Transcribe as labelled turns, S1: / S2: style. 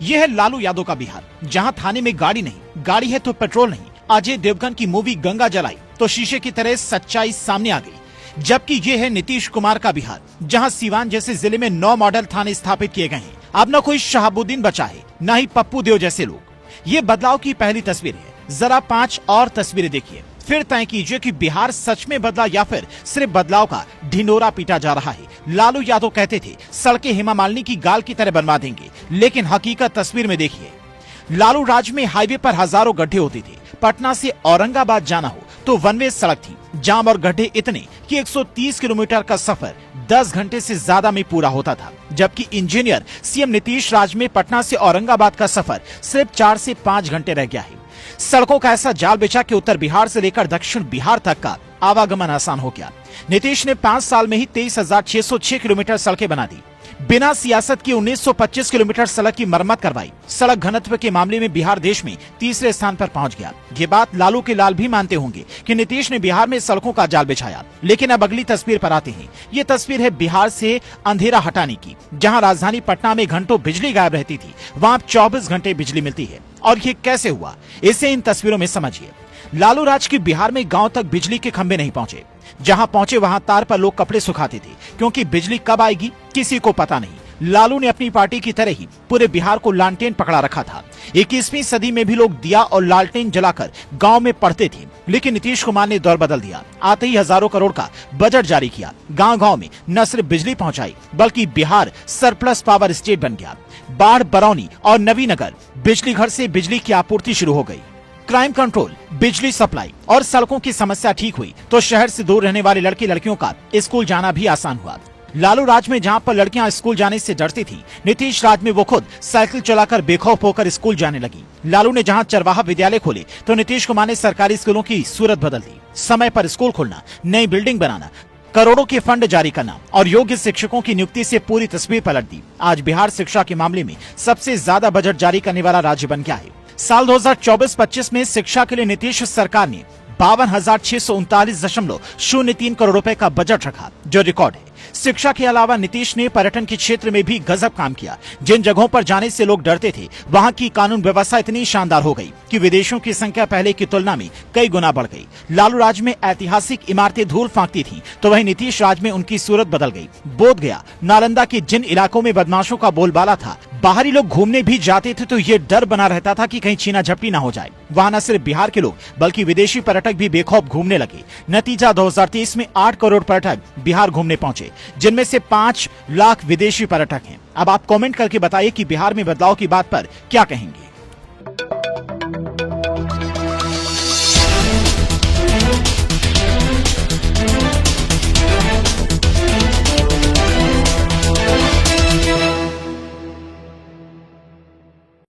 S1: यह है लालू यादव का बिहार, जहां थाने में गाड़ी नहीं, गाड़ी है तो पेट्रोल नहीं। अजय देवगन की मूवी गंगा जलाई तो शीशे की तरह सच्चाई सामने आ गई। जबकि ये है नीतीश कुमार का बिहार, जहां सीवान जैसे जिले में 9 मॉडल थाने स्थापित किए गए हैं। अब न कोई शहाबुद्दीन बचा है, न ही पप्पू देव जैसे लोग। ये बदलाव की पहली तस्वीर है। जरा 5 और तस्वीरें देखिए, फिर तय कीजिए कि बिहार सच में बदला या फिर सिर्फ बदलाव का ढिंडोरा पीटा जा रहा है। लालू यादव कहते थे सड़कें हेमा मालिनी की गाल की तरह बनवा देंगे, लेकिन हकीकत तस्वीर में देखिए। लालू राज में हाईवे पर हजारों गड्ढे होते थे। पटना से औरंगाबाद जाना हो तो वन वे सड़क थी। जाम और गड्ढे इतने कि 130 किलोमीटर का सफर 10 घंटे से ज्यादा में पूरा होता था। जबकि इंजीनियर सीएम नीतीश राज में पटना से औरंगाबाद का सफर सिर्फ 4 से 5 घंटे रह गया है। सड़कों का ऐसा जाल बिछा कि उत्तर बिहार से लेकर दक्षिण बिहार तक का आवागमन आसान हो गया। नीतीश ने 5 साल में ही 23,606 किलोमीटर सड़कें बना दी। बिना सियासत की 1925 किलोमीटर सड़क की मरम्मत करवाई। सड़क घनत्व के मामले में बिहार देश में तीसरे स्थान पर पहुंच गया। ये बात लालू के लाल भी मानते होंगे कि नीतीश ने बिहार में सड़कों का जाल बिछाया। लेकिन अब अगली तस्वीर पर आते हैं। ये तस्वीर है बिहार से अंधेरा हटाने की। जहां राजधानी पटना में घंटों बिजली गायब रहती थी, वहां 24 घंटे बिजली मिलती है। और ये कैसे हुआ, इसे इन तस्वीरों में समझिए। लालू राज की बिहार में गांव तक बिजली के खंभे नहीं पहुंचे। जहां पहुंचे वहां तार पर लोग कपड़े सुखाते थे, क्योंकि बिजली कब आएगी किसी को पता नहीं। लालू ने अपनी पार्टी की तरह ही पूरे बिहार को लालटेन पकड़ा रखा था। 21वीं सदी में भी लोग दिया और लालटेन जलाकर गांव में पढ़ते थे। लेकिन नीतीश कुमार ने दौर बदल दिया। आते ही हजारों करोड़ का बजट जारी किया। गांव-गांव में न सिर्फ बिजली पहुंचाई, बल्कि बिहार सरप्लस पावर स्टेट बन गया। बाढ़, बरौनी और नवीनगर बिजली घर से बिजली की आपूर्ति शुरू हो गई। क्राइम कंट्रोल, बिजली सप्लाई और सड़कों की समस्या ठीक हुई तो शहर से दूर रहने वाले लड़के लड़कियों का स्कूल जाना भी आसान हुआ। लालू राज में जहां पर लड़कियां स्कूल जाने से डरती थी, नीतीश राज में वो खुद साइकिल चलाकर बेखौफ होकर स्कूल जाने लगी। लालू ने जहां चरवाहा विद्यालय खोले तो नीतीश कुमार ने सरकारी स्कूलों की सूरत बदल दी। समय पर स्कूल खोलना, नई बिल्डिंग बनाना, करोड़ों के फंड जारी करना और योग्य शिक्षकों की नियुक्ति से पूरी तस्वीर पलट दी। आज बिहार शिक्षा के मामले में सबसे ज्यादा बजट जारी करने वाला राज्य बन गया है। साल 2024-25 में शिक्षा के लिए नीतीश सरकार ने 52,639.03 करोड़ रुपए का बजट रखा, जो रिकॉर्ड है। शिक्षा के अलावा नीतीश ने पर्यटन के क्षेत्र में भी गजब काम किया। जिन जगहों पर जाने से लोग डरते थे, वहां की कानून व्यवस्था इतनी शानदार हो गई कि विदेशों की संख्या पहले की तुलना में कई गुना बढ़ गई। लालू राज में ऐतिहासिक इमारतें धूल फांकती थीं, तो वहीं नीतीश राज में उनकी सूरत बदल गई। बोधगया, नालंदा के जिन इलाकों में बदमाशों का बोलबाला था, बाहरी लोग घूमने भी जाते थे तो ये डर बना रहता था कि कहीं छीना झपटी ना हो जाए। वहां न सिर्फ बिहार के लोग बल्कि विदेशी पर्यटक भी बेखौफ घूमने लगे। नतीजा 2023 में 8 करोड़ पर्यटक बिहार घूमने पहुंचे, जिनमें से 5 लाख विदेशी पर्यटक हैं। अब आप कमेंट करके बताइए कि बिहार में बदलाव की बात पर क्या कहेंगे।